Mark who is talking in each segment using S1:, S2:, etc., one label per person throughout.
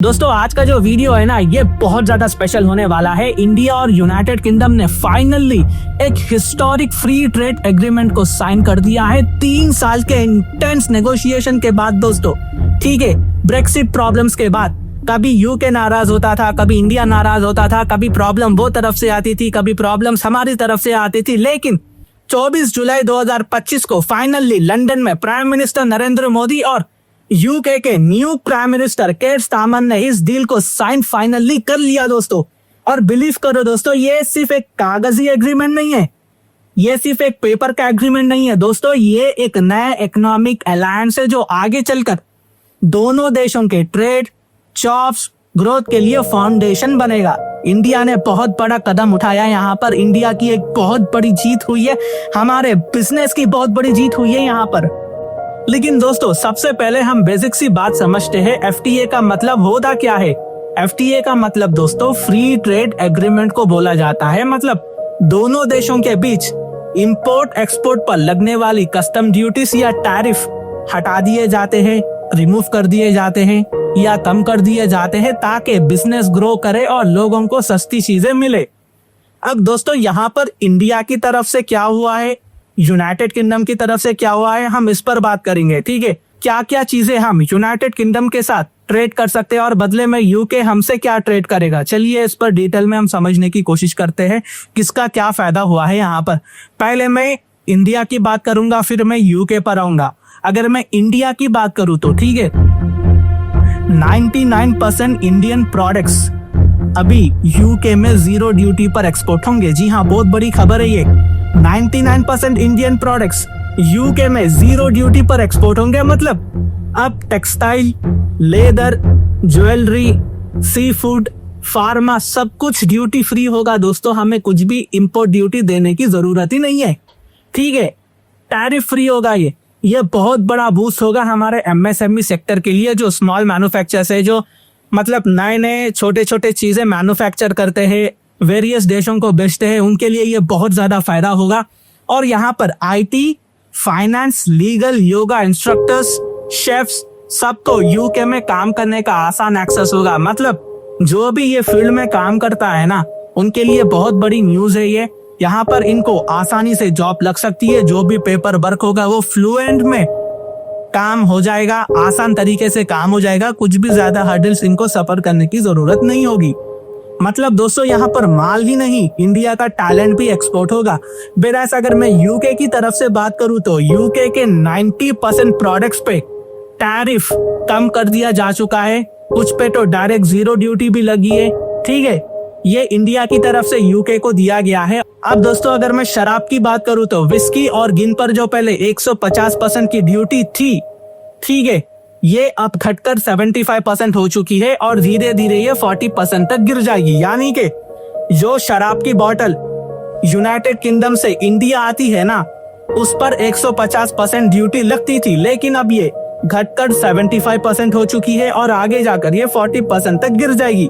S1: दोस्तों आज का जो वीडियो है ना ये बहुत ज्यादा स्पेशल होने वाला है। इंडिया और यूनाइटेड किंगडम ने फाइनली एक हिस्टोरिक फ्री ट्रेड एग्रीमेंट को साइन कर दिया है 3 साल के इंटेंस नेगोशिएशन के बाद। दोस्तों ठीक है, ब्रेक्सिट प्रॉब्लम्स के बाद कभी यूके नाराज होता था, कभी इंडिया नाराज होता था, कभी प्रॉब्लम वो तरफ से आती थी, कभी प्रॉब्लम्स हमारी तरफ से आती थी। लेकिन 24 जुलाई 2025 को फाइनली लंदन में प्राइम मिनिस्टर नरेंद्र मोदी और यूके के new prime minister care Starmer ने इस डील को साइन फाइनली कर लिया दोस्तों। और बिलीव करो दोस्तों, ये सिर्फ एक कागजी एग्रीमेंट नहीं है, ये सिर्फ एक पेपर का एग्रीमेंट नहीं है दोस्तों, ये एक नया इकोनॉमिक अलायंस है जो आगे चलकर दोनों देशों के ट्रेड, जॉब्स, ग्रोथ के लिए फाउंडेशन बनेगा। इंडिया ने बहुत बड़ा कदम उठाया, यहाँ पर इंडिया की एक बहुत बड़ी जीत हुई है, हमारे बिजनेस की बहुत बड़ी जीत हुई है यहाँ पर। लेकिन दोस्तों सबसे पहले हम बेसिक सी बात समझते हैं, एफटीए का मतलब होता क्या है। एफटीए का मतलब दोस्तों फ्री ट्रेड एग्रीमेंट को बोला जाता है। मतलब दोनों देशों के बीच इंपोर्ट एक्सपोर्ट पर लगने वाली कस्टम ड्यूटीज या टैरिफ हटा दिए जाते हैं, रिमूव कर दिए जाते हैं या कम कर दिए जाते हैं ताकि बिजनेस ग्रो करे और लोगों को सस्ती चीजें मिले। अब दोस्तों यहाँ पर इंडिया की तरफ से क्या हुआ है, यूनाइटेड किंगडम की तरफ से क्या हुआ है, हम इस पर बात करेंगे। ठीक है, क्या क्या चीजें हम यूनाइटेड किंगडम के साथ ट्रेड कर सकते हैं और बदले में यूके हमसे क्या ट्रेड करेगा। चलिए इस पर डिटेल में हम समझने की कोशिश करते हैं किसका क्या फायदा हुआ है यहाँ पर। पहले मैं इंडिया की बात करूंगा, फिर मैं यूके पर आऊंगा। अगर मैं इंडिया की बात करूं तो ठीक है, 99% इंडियन प्रोडक्ट्स अभी यूके में 0 ड्यूटी पर एक्सपोर्ट होंगे। जी हाँ, बहुत बड़ी खबर है ये। 99% इंडियन प्रोडक्ट्स यूके में 0 ड्यूटी पर एक्सपोर्ट होंगे। मतलब अब textile, leather, jewellery, sea food, pharma सब कुछ ड्यूटी फ्री होगा दोस्तों। हमें कुछ भी इंपोर्ट ड्यूटी देने की जरूरत ही नहीं है। ठीक है, टैरिफ फ्री होगा ये बहुत बड़ा बूस्ट होगा हमारे एमएसएमई सेक्टर के लिए, जो स्मॉल मैन्युफैक्चरर्स है, जो मतलब नए छोटे छोटे चीजें मैन्युफैक्चर करते हैं, वेरियस देशों को बेचते हैं, उनके लिए ये बहुत ज्यादा फायदा होगा। और यहाँ पर IT, finance, legal, yoga instructors, chefs सबको यूके में काम करने का आसान एक्सेस होगा। मतलब जो भी ये फील्ड में काम करता है ना, उनके लिए बहुत बड़ी न्यूज है ये। यहाँ पर इनको आसानी से जॉब लग सकती है, जो भी पेपर वर्क होगा वो फ्लुएंट में काम हो जाएगा, आसान तरीके से काम हो जाएगा, कुछ भी ज्यादा हर्डल्स इनको सफर करने की जरूरत नहीं होगी। मतलब दोस्तों यहाँ पर माल ही नहीं, इंडिया का टैलेंट भी एक्सपोर्ट होगा। बेरास अगर मैं यूके की तरफ से बात करूं तो यूके के 90% प्रोडक्ट्स पे टैरिफ कम कर दिया जा चुका है, कुछ पे तो डायरेक्ट 0 ड्यूटी भी लगी है। ठीक है, ये इंडिया की तरफ से यूके को दिया गया है। अब दोस्तों अगर मैं शराब की बात करूं तो विस्की और गिन पर जो पहले 150% की ड्यूटी थी, ठीक है, ये अब घटकर 75% हो चुकी है और धीरे धीरे ये 40% तक गिर जाएगी। यानी कि जो शराब की बोतल यूनाइटेड किंगडम से इंडिया आती है ना, उस पर 150% ड्यूटी लगती थी, लेकिन अब ये घटकर 75% हो चुकी है और आगे जाकर ये 40% तक गिर जाएगी।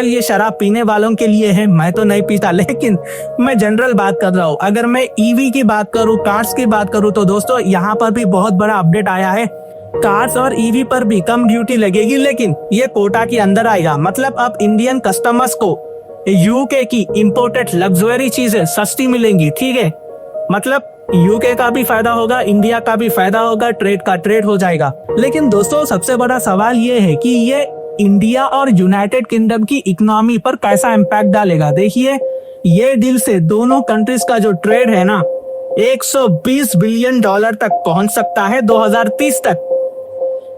S1: ये शराब पीने वालों के लिए है, मैं तो नहीं पीता, लेकिन मैं जनरल बात कर रहा हूँ। अगर मैं ईवी की बात करूँ, कार्स की बात करूँ तो दोस्तों यहाँ पर भी बहुत बड़ा अपडेट आया है। कार्स और ईवी पर भी कम ड्यूटी लगेगी, लेकिन ये कोटा के अंदर आएगा। मतलब अब इंडियन कस्टमर्स को यूके की इंपोर्टेड लग्जरी चीजें सस्ती मिलेंगी। ठीक है, मतलब यूके का भी फायदा होगा, इंडिया का भी फायदा होगा, ट्रेड का ट्रेड हो जाएगा। लेकिन दोस्तों सबसे बड़ा सवाल ये है कि ये इंडिया और यूनाइटेड किंगडम की इकोनॉमी पर कैसा इम्पैक्ट डालेगा। देखिए, ये डील से दोनों कंट्रीज का जो ट्रेड है ना, 120 बिलियन डॉलर तक पहुंच सकता है 2030 तक।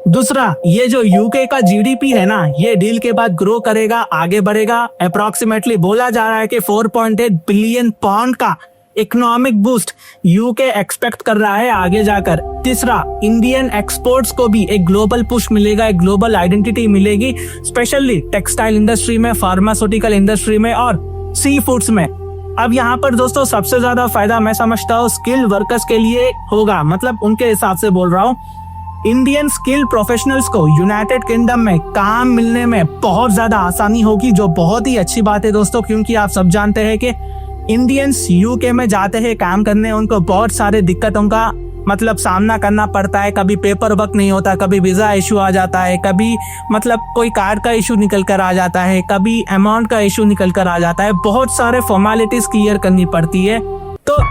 S1: दूसरा, ये जो यूके का जीडीपी है ना, ये डील के बाद ग्रो करेगा, आगे बढ़ेगा। अप्रोक्सीमेटली बोला जा रहा है कि 4.8 बिलियन पाउंड का इकोनॉमिक बूस्ट यूके एक्सपेक्ट कर रहा है आगे जाकर। तीसरा, इंडियन एक्सपोर्ट्स को भी एक ग्लोबल पुश मिलेगा, एक ग्लोबल आइडेंटिटी मिलेगी, स्पेशली टेक्सटाइल इंडस्ट्री में, फार्मास्यूटिकल इंडस्ट्री में और सी फूड्स में। अब यहाँ पर दोस्तों सबसे ज्यादा फायदा मैं समझता हूँ स्किल वर्कर्स के लिए होगा। मतलब उनके हिसाब से बोल रहा हूँ, इंडियन स्किल प्रोफेशनल्स को यूनाइटेड किंगडम में काम मिलने में बहुत ज्यादा आसानी होगी, जो बहुत ही अच्छी बात है दोस्तों, क्योंकि आप सब जानते हैं कि इंडियंस यूके में जाते हैं काम करने, उनको बहुत सारे दिक्कतों का मतलब सामना करना पड़ता है। कभी पेपर वर्क नहीं होता, कभी वीज़ा इशू आ जाता है, कभी मतलब कोई कार्ड का इशू निकल कर आ जाता है, कभी अमाउंट का इशू निकल कर आ जाता है, बहुत सारे फॉर्मेलिटीज क्लियर करनी पड़ती है। तो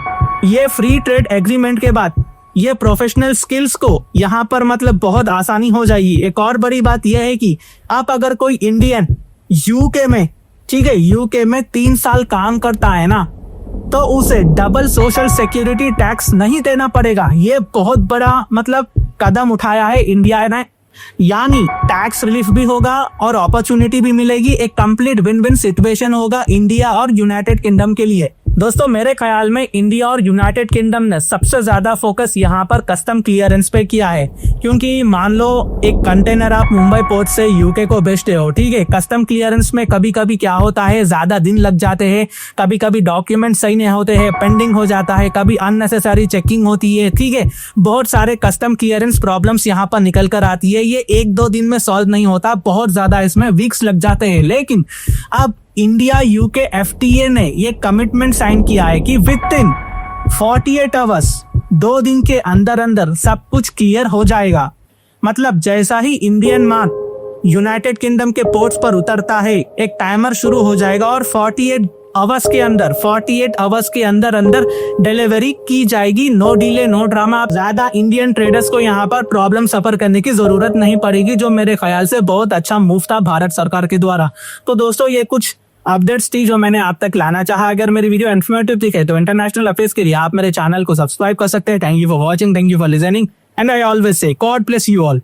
S1: ये फ्री ट्रेड एग्रीमेंट के बाद ये प्रोफेशनल स्किल्स को यहाँ पर मतलब बहुत आसानी हो जाएगी। एक और बड़ी बात यह है कि आप अगर कोई इंडियन यूके में, ठीक है, यूके में 3 साल काम करता है ना, तो उसे डबल सोशल सिक्योरिटी टैक्स नहीं देना पड़ेगा। ये बहुत बड़ा मतलब कदम उठाया है इंडिया ने, यानी टैक्स रिलीफ भी होगा और अपॉर्चुनिटी भी मिलेगी। एक कंप्लीट विन विन सिचुएशन होगा इंडिया और यूनाइटेड किंगडम के लिए। दोस्तों मेरे ख्याल में इंडिया और यूनाइटेड किंगडम ने सबसे ज्यादा फोकस यहाँ पर कस्टम क्लियरेंस पे किया है, क्योंकि मान लो एक कंटेनर आप मुंबई पोर्ट से यूके को भेजते हो, ठीक है, कस्टम क्लियरेंस में कभी कभी क्या होता है, ज्यादा दिन लग जाते हैं, कभी कभी डॉक्यूमेंट सही नहीं होते हैं, पेंडिंग हो जाता है, कभी अननेसेसरी चेकिंग होती है, ठीक है, बहुत सारे कस्टम क्लियरेंस प्रॉब्लम्स यहाँ पर निकल कर आती है। ये 1-2 दिन में सॉल्व नहीं होता, बहुत ज्यादा इसमें वीक्स लग जाते हैं। लेकिन अब इंडिया यूके एफटीए ने ये कमिटमेंट साइन किया है कि विद इन 48 आवर्स, 2 दिन के अंदर अंदर सब कुछ क्लियर हो जाएगा। मतलब जैसा ही इंडियन माल यूनाइटेड किंगडम के पोर्ट्स पर उतरता है, एक टाइमर शुरू हो जाएगा और 48 आवर्स के अंदर अंदर डिलीवरी की जाएगी। No delay, no drama. ज्यादा इंडियन ट्रेडर्स को यहाँ पर प्रॉब्लम सफर करने की जरूरत नहीं पड़ेगी, जो मेरे ख्याल से बहुत अच्छा मूव था भारत सरकार के द्वारा। तो दोस्तों ये कुछ अपडेट्स थी जो मैंने आप तक लाना चाहा। अगर मेरी वीडियो इन्फॉर्मेटिव दिखे तो इंटरनेशनल अफेयर्स के लिए आप मेरे चैनल को सब्सक्राइब कर सकते हैं। Thank you for watching, thank you for listening, and I always say God bless you all.